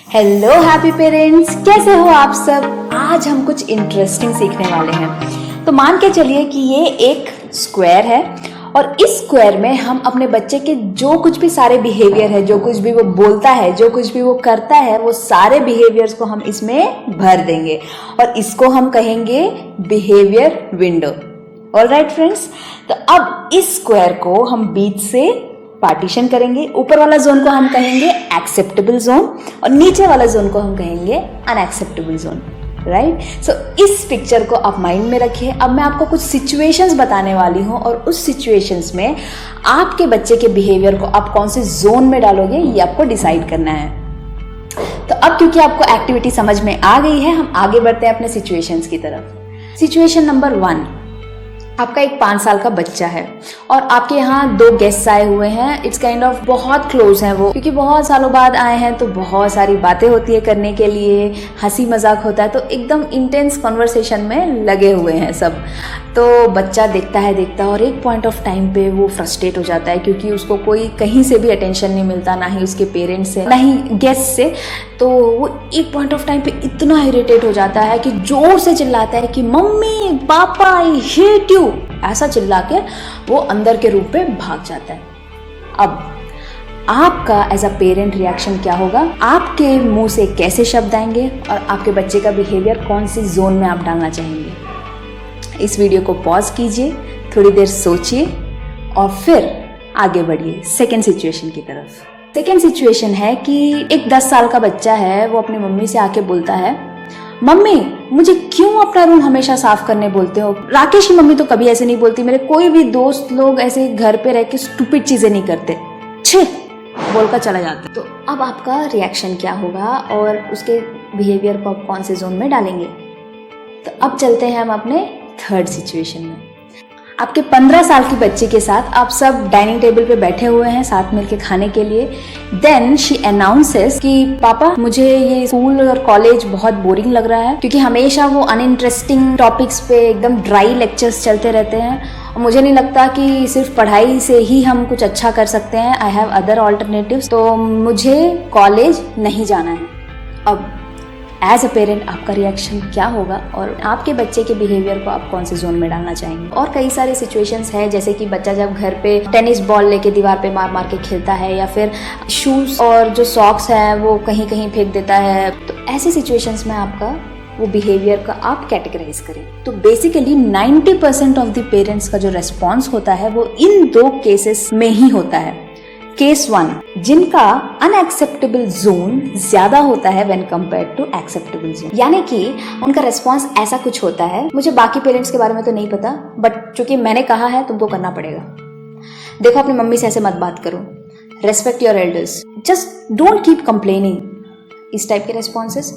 Hello happy parents, कैसे हो आप सब। आज हम कुछ इंटरेस्टिंग सीखने वाले हैं। तो मान के चलिए कि ये एक स्क्वायर है और इस स्क्वायर में हम अपने बच्चे के जो कुछ भी सारे बिहेवियर है, जो कुछ भी वो बोलता है, जो कुछ भी वो करता है, वो सारे बिहेवियर्स को हम इसमें भर देंगे और इसको हम कहेंगे बिहेवियर विंडो। ऑलराइट फ्रेंड्स, तो अब इस स्क्वायर को हम बीच से पार्टीशन करेंगे। ऊपर वाला जोन को हम कहेंगे एक्सेप्टेबल जोन और नीचे वाला जोन को हम कहेंगे अनएक्सेप्टेबल जोन। राइट, सो इस पिक्चर को आप माइंड में रखिए। अब मैं आपको कुछ सिचुएशंस बताने वाली हूँ और उस सिचुएशंस में आपके बच्चे के बिहेवियर को आप कौन से जोन में डालोगे ये आपको डिसाइड करना है। तो अब क्योंकि आपको एक्टिविटी समझ में आ गई है, हम आगे बढ़ते हैं अपने सिचुएशंस की तरफ। सिचुएशन नंबर 1, आपका एक 5 साल का बच्चा है और आपके यहाँ 2 गेस्ट आए हुए हैं। इट्स काइंड ऑफ बहुत क्लोज हैं वो, क्योंकि बहुत सालों बाद आए हैं तो बहुत सारी बातें होती है करने के लिए, हंसी मजाक होता है, तो एकदम इंटेंस कॉन्वर्सेशन में लगे हुए हैं सब। तो बच्चा देखता है और एक पॉइंट ऑफ टाइम पे वो फ्रस्ट्रेट हो जाता है, क्योंकि उसको कोई कहीं से भी अटेंशन नहीं मिलता, ना ही उसके पेरेंट्स से, ना ही गेस्ट से। तो वो एक पॉइंट ऑफ टाइम पे इतना इरिटेट हो जाता है कि जोर से चिल्लाता है कि mummy papa I hate you, ऐसा चिल्ला के वो अंदर के रूप में भाग जाता है। अब आपका एज अ पेरेंट रिएक्शन क्या होगा, आपके मुंह से कैसे शब्द आएंगे और आपके बच्चे का बिहेवियर कौन सी जोन में आप डालना चाहेंगे। इस वीडियो को पॉज कीजिए, थोड़ी देर सोचिए और फिर आगे बढ़िए सेकेंड सिचुएशन की तरफ। सेकेंड सिचुएशन है कि एक 10 साल का बच्चा है, वो अपनी मम्मी से आके बोलता है, मम्मी मुझे क्यों अपना रूम हमेशा साफ करने बोलते हो। राकेश की मम्मी तो कभी ऐसे नहीं बोलती, मेरे कोई भी दोस्त लोग ऐसे घर पे रह के स्टूपिड चीजें नहीं करते, छे बोलकर चला जाता। तो अब आपका रिएक्शन क्या होगा और उसके बिहेवियर को आप कौन से जोन में डालेंगे। तो अब चलते हैं हम अपने थर्ड सिचुएशन में। आपके 15 साल की बच्ची के साथ आप सब डाइनिंग टेबल पे बैठे हुए हैं साथ मिलके खाने के लिए। देन शी अनाउंसेस कि पापा मुझे ये स्कूल और कॉलेज बहुत बोरिंग लग रहा है, क्योंकि हमेशा वो अनइंटरेस्टिंग टॉपिक्स पे एकदम ड्राई लेक्चर्स चलते रहते हैं और मुझे नहीं लगता कि सिर्फ पढ़ाई से ही हम कुछ अच्छा कर सकते हैं। आई हैव अदर ऑल्टरनेटिव्स, तो मुझे कॉलेज नहीं जाना है। अब एज अ पेरेंट आपका रिएक्शन क्या होगा और आपके बच्चे के बिहेवियर को आप कौन से जोन में डालना चाहेंगे। और कई सारे सिचुएशंस हैं, जैसे कि बच्चा जब घर पे टेनिस बॉल लेके दीवार पे मार मार के खेलता है, या फिर शूज और जो सॉक्स हैं वो कहीं कहीं फेंक देता है। तो ऐसे सिचुएशंस में आपका वो बिहेवियर का आप कैटेगराइज करें। तो बेसिकली 90% ऑफ द पेरेंट्स का जो रेस्पॉन्स होता है वो इन 2 केसेस में ही होता है। केस 1, जिनका अनएक्सेप्टेबल जोन ज्यादा होता है when compared to acceptable zone, यानी कि उनका रेस्पॉन्स ऐसा कुछ होता है, मुझे बाकी पेरेंट्स के बारे में तो नहीं पता, बट चूंकि मैंने कहा है तुमको करना पड़ेगा। देखो अपनी मम्मी से ऐसे मत बात करो, respect your elders, just don't keep complaining, इस टाइप के रेस्पॉन्सेस।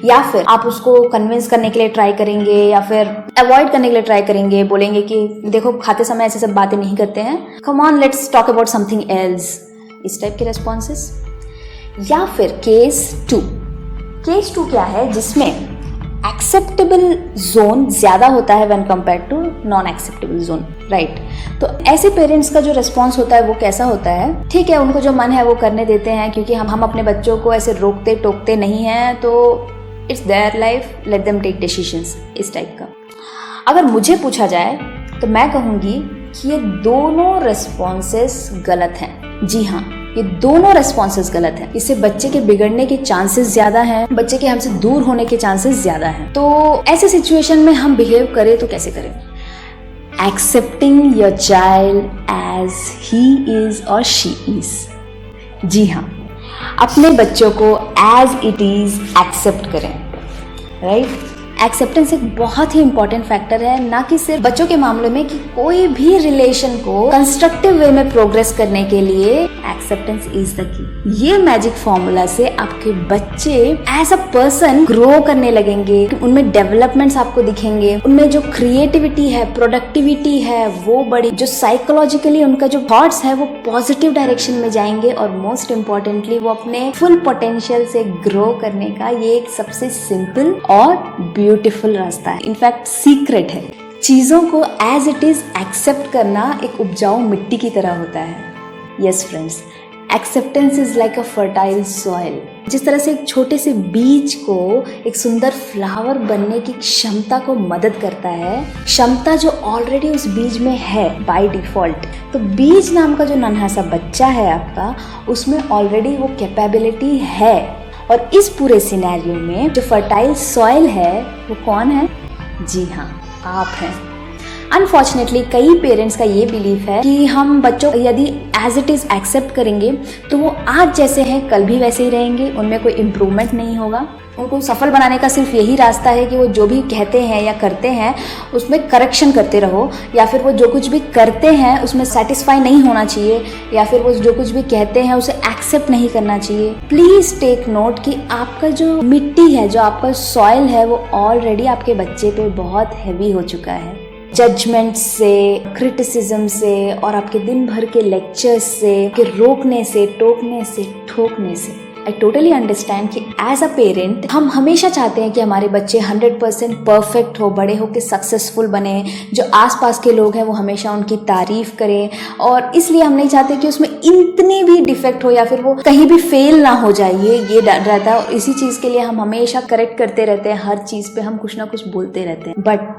या फिर आप उसको कन्विंस करने के लिए ट्राई करेंगे या फिर अवॉइड करने के लिए ट्राई करेंगे, बोलेंगे कि देखो खाते समय ऐसे सब बातें नहीं करते हैं, come on let's talk about something else, इस टाइप के रेस्पॉन्सेस। या फिर केस 2 क्या है, जिसमें एक्सेप्टेबल जोन ज्यादा होता है when compared to non acceptable zone. Right, तो ऐसे पेरेंट्स का जो रेस्पॉन्स होता है वो कैसा होता है, ठीक है उनको जो मन है वो करने देते हैं, क्योंकि हम अपने बच्चों को ऐसे रोकते टोकते नहीं हैं, तो it's their life, let them take decisions, इस टाइप का। अगर मुझे पूछा जाए तो मैं कहूंगी कि ये दोनों रेस्पॉन्सेस गलत हैं। जी हाँ, ये दोनों रेस्पॉन्सेस गलत हैं। इससे बच्चे के बिगड़ने के चांसेस ज्यादा हैं, बच्चे के हमसे दूर होने के चांसेस ज्यादा हैं। तो ऐसे सिचुएशन में हम बिहेव करें तो कैसे करें। Accepting your child as he is और शी इज। जी हाँ, अपने बच्चों को एज इट इज एक्सेप्ट करें। राइट, एक्सेप्टेंस एक बहुत ही इंपॉर्टेंट फैक्टर है, ना कि सिर्फ बच्चों के मामले में, कि कोई भी रिलेशन को कंस्ट्रक्टिव वे में प्रोग्रेस करने के लिए एक्सेप्टेंस इज द की। ये मैजिक फॉर्मूला से आपके बच्चे एज अ पर्सन ग्रो करने लगेंगे, उनमें डेवलपमेंट्स आपको दिखेंगे, उनमें जो क्रिएटिविटी है, प्रोडक्टिविटी है वो बढ़े, जो साइकोलॉजिकली उनका जो थॉट्स है वो पॉजिटिव डायरेक्शन में जाएंगे, और मोस्ट इम्पॉर्टेंटली वो अपने फुल पोटेंशियल से ग्रो करने का ये एक सबसे सिंपल और ब्यूटीफुल रास्ता है, इनफैक्ट सीक्रेट है। चीजों को एज इट इज एक्सेप्ट करना एक उपजाऊ मिट्टी की तरह होता है। Yes friends, acceptance is like a fertile soil. जिस तरह से एक छोटे से बीज को एक सुंदर फ्लावर बनने की क्षमता को मदद करता है, क्षमता जो ऑलरेडी उस बीज में है बाय डिफॉल्ट, तो बीज नाम का जो नन्हा सा बच्चा है आपका, उसमें ऑलरेडी वो कैपेबिलिटी है। और इस पूरे सिनेरियो में जो फर्टाइल सॉइल है वो कौन है? जी हाँ, आप हैं। अनफॉर्चुनेटली कई पेरेंट्स का ये बिलीफ है कि हम बच्चों को यदि एज इट इज़ एक्सेप्ट करेंगे तो वो आज जैसे हैं कल भी वैसे ही रहेंगे, उनमें कोई इम्प्रूवमेंट नहीं होगा। उनको सफल बनाने का सिर्फ यही रास्ता है कि वो जो भी कहते हैं या करते हैं उसमें करेक्शन करते रहो, या फिर वो जो कुछ भी करते हैं उसमें सेटिस्फाई नहीं होना चाहिए, या फिर वो जो कुछ भी कहते हैं उसे एक्सेप्ट नहीं करना चाहिए। प्लीज़ टेक नोट कि आपका जो मिट्टी है, जो आपका सॉइल है, वो ऑलरेडी आपके बच्चे पे बहुत हैवी हो चुका है। जजमेंट से, क्रिटिसिज्म से और आपके दिन भर के लेक्चर्स से, के रोकने से, टोकने से, ठोकने से। आई टोटली अंडरस्टैंड कि एज अ पेरेंट हम हमेशा चाहते हैं कि हमारे बच्चे 100% परफेक्ट हो, बड़े हो के सक्सेसफुल बने, जो आसपास के लोग हैं वो हमेशा उनकी तारीफ करें, और इसलिए हम नहीं चाहते कि उसमें इतनी भी डिफेक्ट हो या फिर वो कहीं भी फेल ना हो जाए, ये डर रहता है। और इसी चीज़ के लिए हम हमेशा करेक्ट करते रहते हैं, हर चीज़ पे हम कुछ ना कुछ बोलते रहते हैं। बट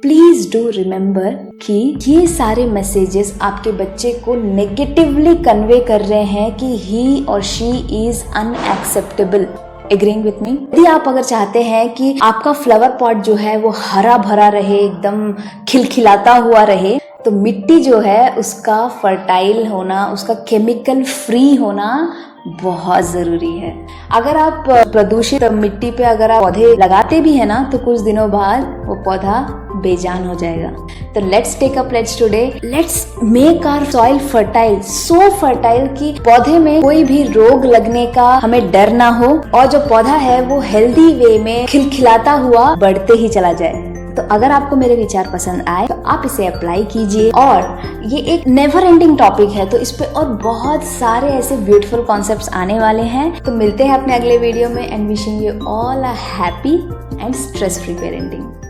प्लीज डू रिमेंबर कि ये सारे मैसेजेस आपके बच्चे को नेगेटिवली कन्वे कर रहे हैं कि ही और she is unacceptable. Agreeing with me? यदि आप अगर चाहते हैं कि आपका फ्लावर पॉट जो है वो हरा भरा रहे, एकदम खिलखिलाता हुआ रहे, तो मिट्टी जो है उसका फर्टाइल होना, उसका केमिकल फ्री होना बहुत ज़रूरी है। अगर आप प्रदूषित मिट्टी पे अगर आप पौधे लगाते भी हैं ना, तो कुछ दिनों बाद वो पौधा बेजान हो जाएगा। तो let's take a pledge today, let's make our soil fertile, so fertile कि पौधे में कोई भी रोग लगने का हमें डर ना हो, और जो पौधा है वो हेल्दी वे में खिलखिलाता हुआ बढ़ते ही चला जाए। तो अगर आपको मेरे विचार पसंद आए तो आप इसे अप्लाई कीजिए। और ये एक नेवर एंडिंग टॉपिक है, तो इस पे और बहुत सारे ऐसे ब्यूटीफुल कॉन्सेप्ट्स आने वाले हैं। तो मिलते हैं अपने अगले वीडियो में, and wishing you all a happy and stress free parenting.